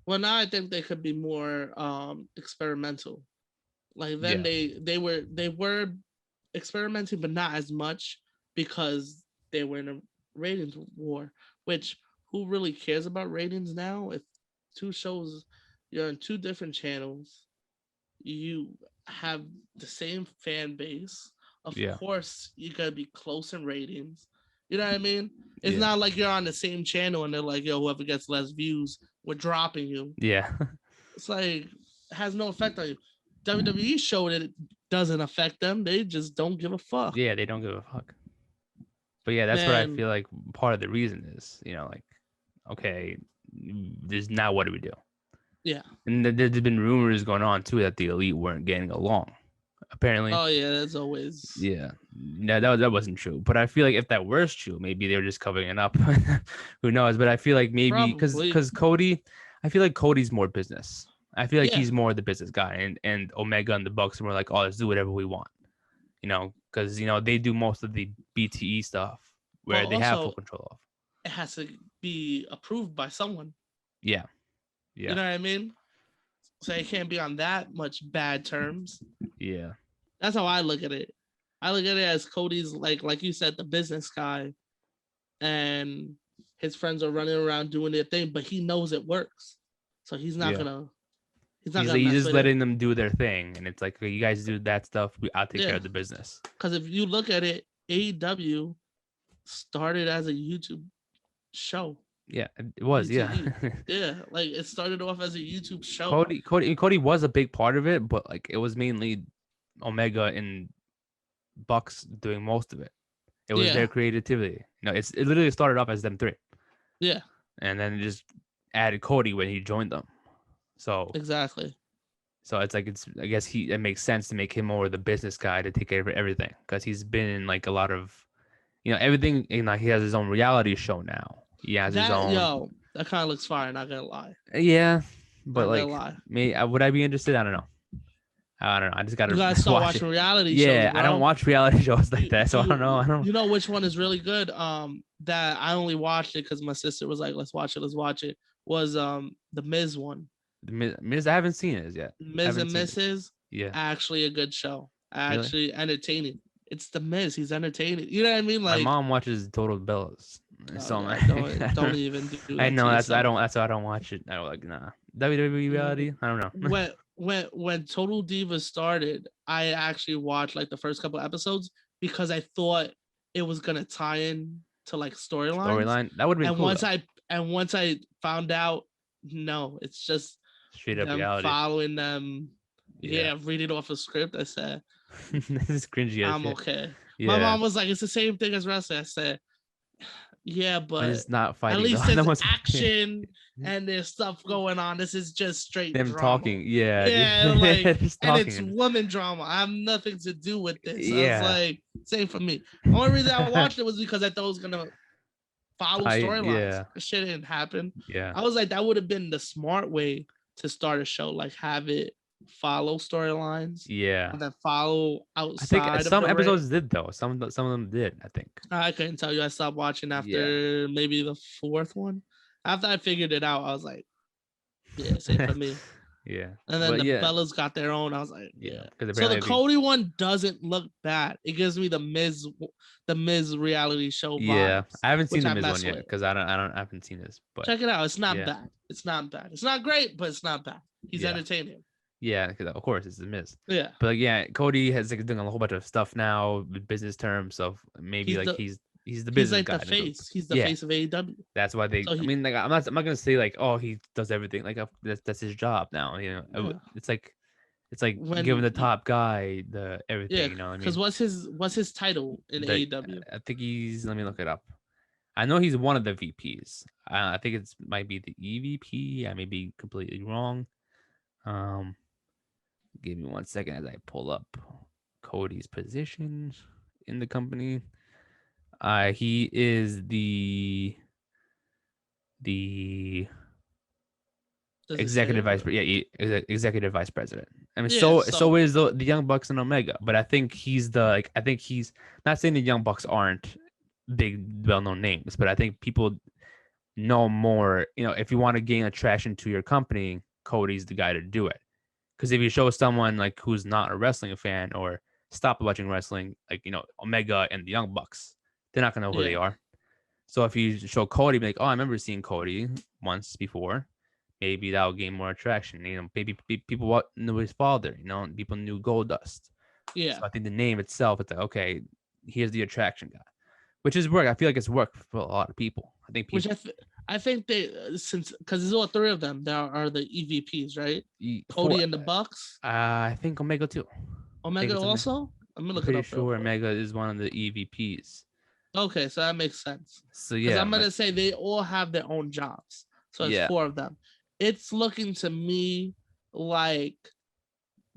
Well, now I think they could be more experimental. Like then they were experimenting, but not as much because they were in a ratings war. Which who really cares about ratings now? If two shows, you're on two different channels, you have the same fan base. Of course, you gotta be close in ratings. You know what I mean? It's not like you're on the same channel and they're like, yo, whoever gets less views, we're dropping you. Yeah. It's like, it has no effect on you. WWE showed it doesn't affect them. They just don't give a fuck. Yeah, they don't give a fuck. But yeah, that's what I feel like part of the reason is, like, okay, there's now what do we do? Yeah. And there's been rumors going on too that the Elite weren't getting along. Apparently. Oh yeah, that's always. Yeah, no, that wasn't true. But I feel like if that was true, maybe they were just covering it up. Who knows? But I feel like maybe because Cody, I feel like Cody's more business. I feel like he's more the business guy, and Omega and the Bucks are more like, oh, let's do whatever we want. Because they do most of the BTE stuff where they have full control of. It has to be approved by someone. Yeah. You know what I mean? So it can't be on that much bad terms. Yeah. That's how I look at it. I look at it as Cody's like you said, the business guy, and his friends are running around doing their thing, but he knows it works. So he's not gonna. He's just letting them do their thing, and it's like, you guys do that stuff. I'll take care of the business. Because if you look at it, AEW started as a YouTube show. Yeah, it was. BTE. Yeah, like it started off as a YouTube show. Cody was a big part of it, but like it was mainly Omega and Bucks doing most of it. It was their creativity. It literally started off as them three. Yeah, and then it just added Cody when he joined them. So exactly. So it's like I guess it makes sense to make him more the business guy to take care of everything because he's been in like a lot of, everything. Like he has his own reality show now. He has his own. Yo, that kind of looks fire. Not gonna lie. Yeah, but would I be interested? I don't know. I just gotta. You gotta start watching reality shows. Yeah, I don't watch reality shows like that, so I don't know. You know which one is really good? That I only watched it because my sister was like, "Let's watch it." Was the Miz one. The Miz, I haven't seen it yet. Miz and Mrs. Yeah, actually a good show. Actually entertaining. It's the Miz. He's entertaining. You know what I mean? Like my mom watches Total Bellas. So don't even do that. I know that's why I don't watch it. I don't like WWE reality. I don't know. When Total Divas started, I actually watched like the first couple episodes because I thought it was gonna tie in to like storyline. That would be cool. Once I found out, no, it's just straight up them reality. Following them. Yeah, reading off a script. I said, "This is cringy." I'm okay. Yeah. My mom was like, "It's the same thing as wrestling." I said, "Yeah, but it's not fighting. At least there's action and there's stuff going on. This is just straight them drama. Talking. Yeah, like, and it's woman drama. I have nothing to do with this." I was like, same for me. The only reason I watched it was because I thought it was gonna follow storylines. Shit didn't happen. Yeah, I was like, that would have been the smart way to start a show. Like, have it follow storylines. Yeah, and then follow outside. I think some episodes did though. Some of them did. I think. I couldn't tell you. I stopped watching after maybe the fourth one. After I figured it out, I was like, yeah, same for me. Yeah. And then fellas got their own. I was like, yeah. So the Cody one doesn't look bad. It gives me the Miz reality show vibes. Yeah. I haven't seen the Miz one yet because I haven't seen this. But check it out. It's not bad. It's not bad. It's not great, but it's not bad. He's entertaining. Yeah, because of course it's the Miz. Yeah, But like, yeah, Cody has like doing a whole bunch of stuff now with business terms. So maybe he's like the he's the he's business like guy the in the group. face. He's the Yeah, face of AEW. that's why they. So I he mean, like I'm not gonna say like, oh, he does everything. Like that's his job now. yeah. It's like giving When the top guy the yeah, everything. You know what I because mean? what's his title in The AEW? I think he's. Let me look it up. I know he's one of the VPs. I think it's might be the EVP. I may be completely wrong. Um, Give me 1 second as I pull up Cody's position in the company. He is the Does it say? executive vice. Yeah, executive vice president. I mean, Yeah. so So is the Young Bucks and Omega. But I think he's the like. I think he's not saying the Young Bucks aren't big, well-known names, but I think people know more. If you want to gain attraction to your company, Cody's the guy to do it. Because if you show someone like who's not a wrestling fan or stop watching wrestling, like Omega and the Young Bucks, they're not gonna know who they yeah, are. So if you show Cody, be like, oh, I remember seeing Cody once before, maybe that'll gain more attraction. Maybe people knew his father. And people knew Goldust. yeah. So I think the name itself, it's like, okay, here's the attraction guy, which is work. I feel like it's work for a lot of people. I think Which people. I think they since because there's all three of them. There are the EVPs, right? For Cody and the Bucks. I think Omega too. I think Omega it's also. I'm gonna I'm look it pretty up real sure quick. Omega is one of the EVPs. Okay, so that makes sense. So Because yeah, I'm like gonna say they all have their own jobs. So it's yeah, four of them. It's looking to me like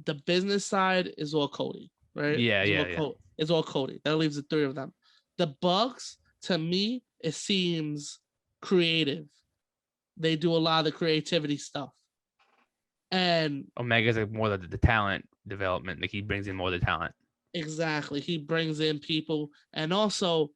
the business side is all Cody, right? yeah. It's all Cody. That leaves the three of them. The Bucks, to me, it seems creative. They do a lot of the creativity stuff. And Omega's like more the talent development. Like he brings in more of the talent. exactly, he brings in people, and also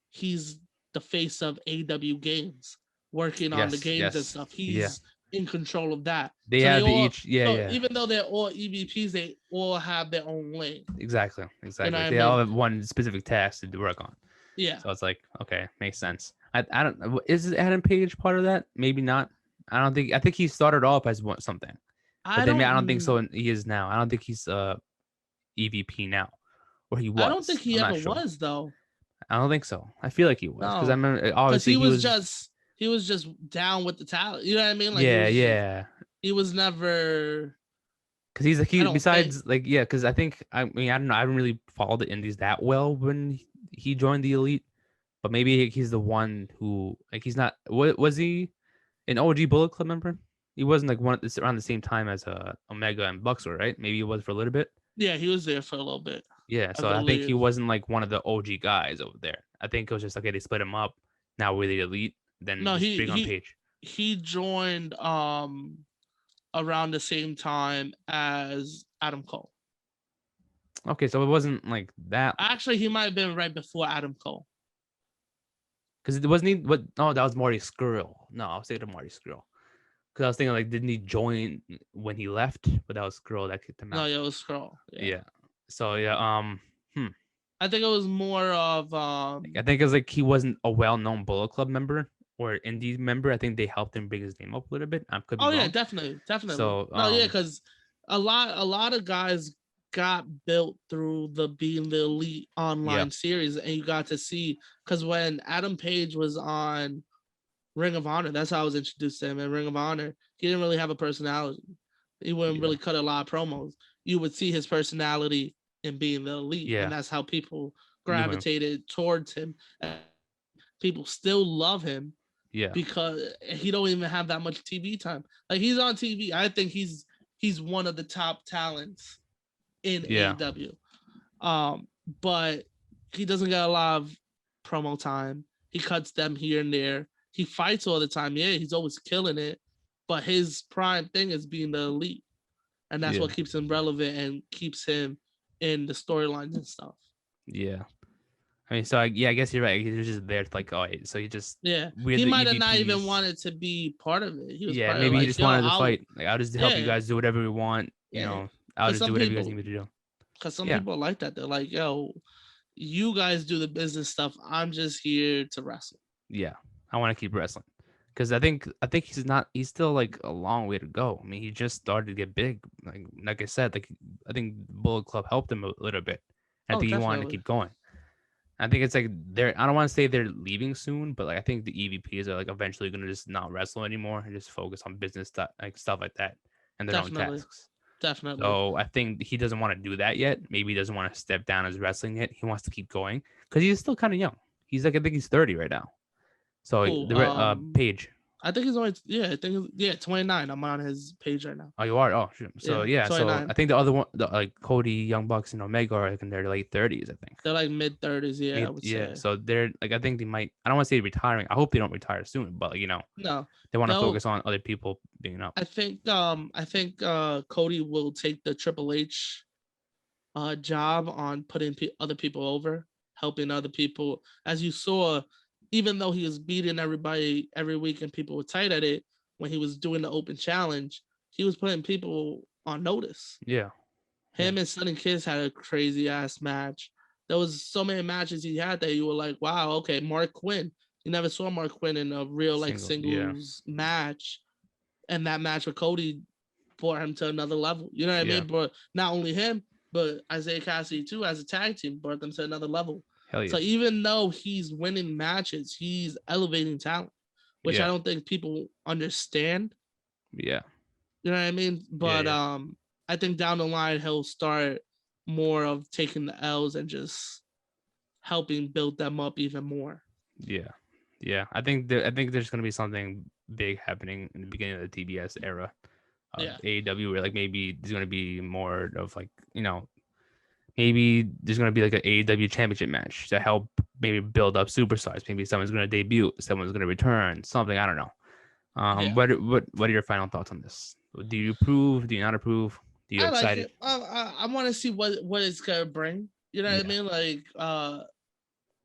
he's the face of AW Games, working on the games and Yes, stuff. yeah. He's in control of that. They So they have the all each. Yeah, so yeah. even though they're all EVPs, they all have their own lane. Exactly. You know what I They all mean? have one specific task to work on. Yeah. So it's like, okay, makes sense. I don't. Is Adam Page part of that? Maybe not. I don't think. I think he started off as something, but I then I don't think don't so. He is now. I don't think he's EVP now, or he I don't think was. he I'm ever not sure. was though. I don't think so. I feel like he was because I No. remember Because obviously he was just down with the talent. You know what I mean? Like Yeah. he was never Because he's like I he don't think. besides like yeah. Because I mean I don't know. I haven't really followed the Indies that well when he joined the Elite, but maybe he's the one who like he's not. What was he an OG Bullet Club member? He wasn't like one. It's around the same time as Omega and Bucks were, right? Maybe he was for a little bit. Yeah, he was there for a little bit, Yeah, I so I think he believe. wasn't like one of the OG guys over there. I think it was just okay. They split him up. Now we're the Elite. Then No, just bring on Page. he joined around the same time as Adam Cole. Okay, so it wasn't like that Actually, he might have been right before Adam Cole. because it wasn't. What? No, that was Marty Skrull. No, I was thinking Marty Skrull because I was thinking like, didn't he join when he left? But that was Skrull that kicked him No, out. yeah, it was Skrull. Yeah. Yeah. So yeah. I think it was more of I think it's like he wasn't a well-known Bullet Club member or indie member. I think they helped him bring his name up a little bit. I could be oh wrong. yeah, definitely. So No, yeah, because a lot of guys got built through the Being the Elite yeah, online series, and you got to see because when Adam Page was on Ring of Honor, that's how I was introduced to him. In Ring of Honor, he didn't really have a personality. He wouldn't yeah, really cut a lot of promos. You would see his personality in Being the Elite, yeah. and that's how people Knew him. gravitated towards him. And people still love him Yeah, because he don't even have that much TV time. Like he's on TV. I think he's one of the top talents in yeah, AEW. But he doesn't get a lot of promo time. He cuts them here and there. He fights all the time. Yeah, he's always killing it. But his prime thing is being the Elite. And that's yeah, what keeps him relevant and keeps him in the storylines and stuff. yeah. I mean, so I guess you're right. He was just there, like, oh, so he just Yeah, we're he the might have not even EVPs. wanted to be part of it. He was Yeah, probably maybe he like, just "Yo, wanted to I'll fight. Like, I'll just help you guys do whatever we want. yeah." I'll Because just do some whatever you guys people, need me to do. because some Yeah, people like that. They're like, "Yo, you guys do the business stuff. I'm just here to wrestle." yeah. I want to keep wrestling because I think he's still like a long way to go. I mean, he just started to get big. Like I said, like I think Bullet Club helped him a little bit. I Oh, think he wanted to definitely. keep going. I think it's like they're. I don't want to say they're leaving soon, but like I think the EVPs are like eventually gonna just not wrestle anymore and just focus on business stuff, like stuff like that, and their own Definitely. tasks. Definitely. So I think he doesn't want to do that yet. Maybe he doesn't want to step down as wrestling yet. He wants to keep going because he's still kind of young. He's like I think he's 30 right now. So Who? Page. I think he's only yeah. I think yeah, 29. I'm on his page right now. Oh, you are. Oh, shit. So Yeah, yeah. So I 29. think the other one, like Cody, Young Bucks, and Omega are like in their late 30s. I think. They're like mid 30s. Yeah, I would Yeah. say. So they're like I think they might. I don't want to say retiring. I hope they don't retire soon. But like, No, they want to they'll. focus on other people being up. I think Cody will take the Triple H job on putting other people over, helping other people. As you saw, even though he was beating everybody every week and people were tight at it, when he was doing the open challenge, he was putting people on notice. Yeah. Yeah. Him and Sonny Kiss had a crazy ass match. There was so many matches he had that you were like, wow, okay, Mark Quinn. You never saw Mark Quinn in a real like Single. Yeah. singles match, and that match with Cody brought him to another level. You know what I Yeah. mean? But not only him, but Isaiah Cassidy too, as a tag team, brought them to another level. Hell yeah. So even though he's winning matches, he's elevating talent, which I Yeah. don't think people understand. Yeah. You know what I mean? Yeah. But Yeah. I think down the line he'll start more of taking the L's and just helping build them up even more. Yeah. Yeah. I think there's gonna be something big happening in the beginning of the TBS era of Yeah. AEW, where like maybe there's gonna be more of like maybe there's gonna be like an AEW championship match to help maybe build up superstars. Maybe someone's gonna debut, someone's gonna return, something. I don't know. Yeah. What are your final thoughts on this? Do you approve? Do you not approve? Do you I like excited? it. I want to see what it's gonna bring. You know what I Yeah. mean? Like,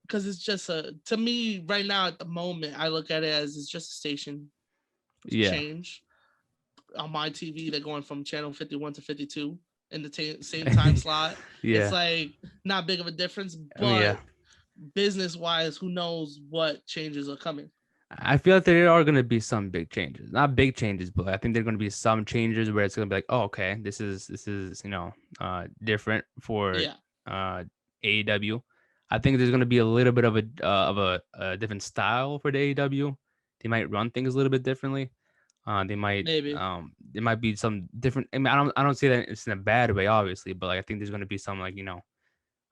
because it's just to me right now at the moment, I look at it as it's just a station Yeah. change on my TV. They're going from channel 51 to 52 in the same time slot. It's Yeah. like not big of a difference, I mean, yeah. but business wise, who knows what changes are coming? I feel like there are going to be some big changes. Not big changes, but I think there are going to be some changes where it's going to be like, oh, okay, this is different for Yeah, uh AEW. I think there's going to be a little bit of a different style for the AEW. They might run things a little bit differently. maybe. There might be some different. I mean, I don't say that it's in a bad way, obviously, but like I think there's going to be some like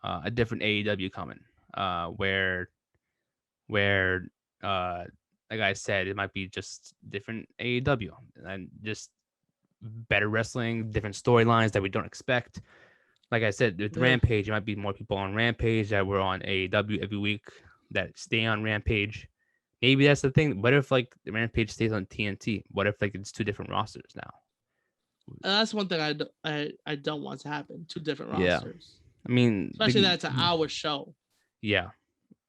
a different AEW coming, where uh like I said, it might be just different AEW and just better wrestling, different storylines that we don't expect. Like I said, with Yeah, Rampage, it might be more people on Rampage that were on AEW every week that stay on Rampage. Maybe that's the thing. What if like the Rampage stays on TNT? What if like it's two different rosters now? and that's one thing I don't want to happen. Two different Yeah, rosters, I mean, especially that's an hour show. yeah,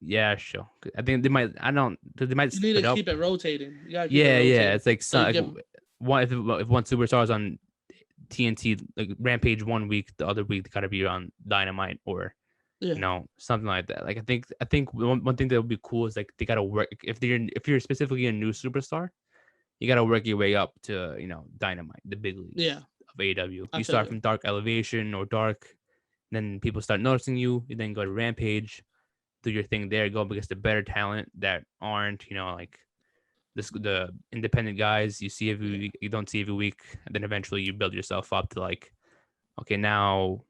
yeah, sure. I think they might. I don't. They might You need to split up. keep it rotating. You gotta keep it Yeah, yeah. rotating. It's like So you some like give one if one superstar is on TNT like Rampage one week, the other week they gotta be on Dynamite or yeah. something like that. Like I think one thing that would be cool is like they gotta work if you're specifically a new superstar, you gotta work your way up to Dynamite, the big leagues Yeah, of AEW. I You feel start you. from Dark Elevation or Dark, then people start noticing you. You then go to Rampage, do your thing there, go up against the better talent that aren't like the independent guys you see every Yeah. week, you don't see every week, and then eventually you build yourself up to like, okay, now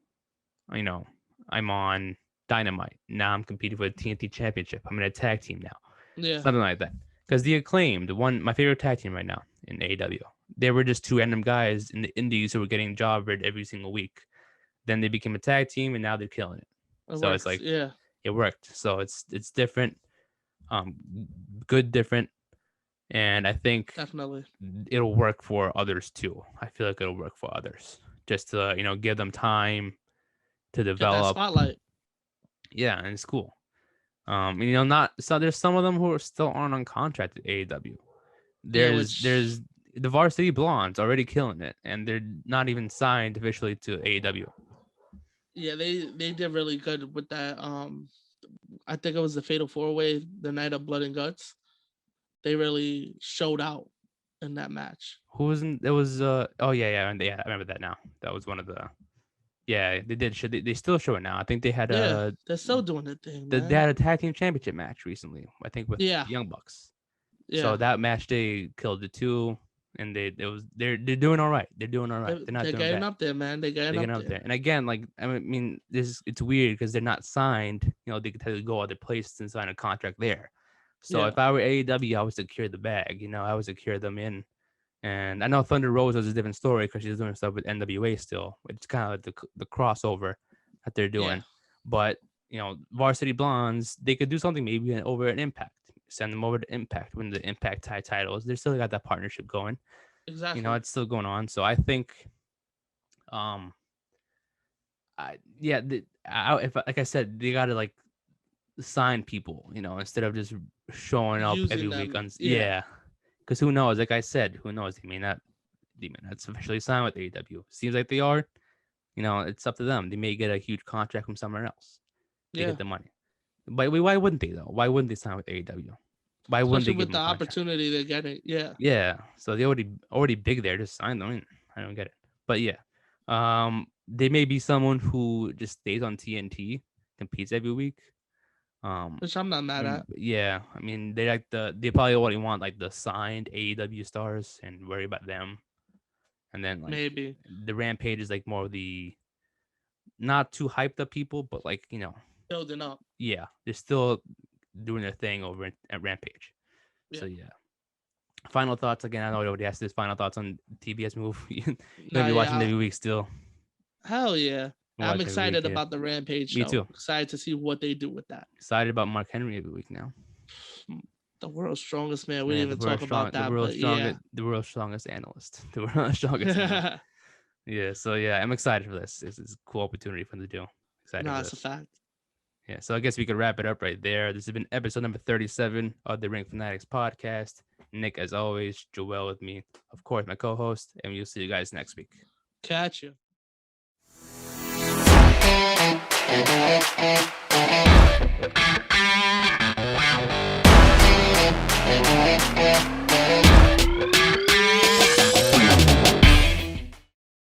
you know I'm on Dynamite. Now I'm competing for the TNT Championship. I'm in a tag team now, Yeah. something like that. Because the Acclaimed, my favorite tag team right now in AEW, they were just two random guys in the Indies who were getting job rid every single week. Then they became a tag team, and now they're killing it. It So it's works. like Yeah, it worked. So it's different, um, good different, and I think definitely. it'll work for others too. I feel like it'll work for others just to give them time to Get that develop. spotlight. Yeah, and it's cool. Not so there's some of them who are still aren't on contract at AEW. Yeah, There's which the Varsity Blondes already killing it, and they're not even signed officially to AEW. yeah, they did really good with that. I think it was the Fatal 4-Way, the night of Blood and Guts. they really showed out in that match. Who was in? It was oh yeah. I remember that now. That was one of the. Yeah, they did. They still show it now. I think they had Yeah, they're still doing their thing, they man. had a tag team championship match recently. I think with Yeah. Young Bucks. Yeah. So that match they killed it too, and they're doing all right. They're doing all right. They're not They're doing getting bad. up there, man. They're getting up there. And again, like I mean, it's weird because they're not signed. You know, they could tell you to go other places and sign a contract there. So Yeah. if I were AEW, I would secure the bag. You know, I would secure them in. And I know Thunder Rosa is a different story because she's doing stuff with NWA still. It's kind of like the crossover that they're doing. Yeah. But you know, Varsity Blondes, they could do something maybe over an Impact. Send them over to Impact, win the Impact titles. They still got that partnership going. Exactly. You know, it's still going on. So I think, if like I said, they gotta like sign people. You know, instead of just showing up Using every them, week on yeah. Because who knows? Like I said, who knows? They may not officially sign with AEW. Seems like they are. You know, it's up to them. They may get a huge contract from somewhere else. They get the money. But why wouldn't they though? Why wouldn't they sign with AEW? Why wouldn't they Especially give with them the a contract? opportunity they're getting? Yeah. Yeah. So they already big there. Just sign them in. I don't get it. But yeah, they may be someone who just stays on TNT, competes every week. Which I'm not mad at. Yeah, I mean they probably only want like the signed AEW stars and worry about them. And then like maybe the Rampage is like more of the not too hyped up people, but like, you know, building up. Yeah, they're still doing their thing over at Rampage. Yeah. So yeah. Final thoughts again. I know I already asked this. Final thoughts on TBS move. You're gonna be watching every week still. Hell yeah. I'm excited about the Rampage show. Me too. Excited to see what they do with that. Excited about Mark Henry every week now. The world's strongest man. We didn't even talk about that. The world's strongest analyst. The world's strongest analyst. Yeah, so yeah, I'm excited for this. This is a cool opportunity for them to do. Excited. No, it's a fact. Yeah, so I guess we could wrap it up right there. This has been episode number 37 of the Ring Fanatics Podcast. Nick, as always, Joel with me, of course, my co-host, and we'll see you guys next week. Catch you. Yeah.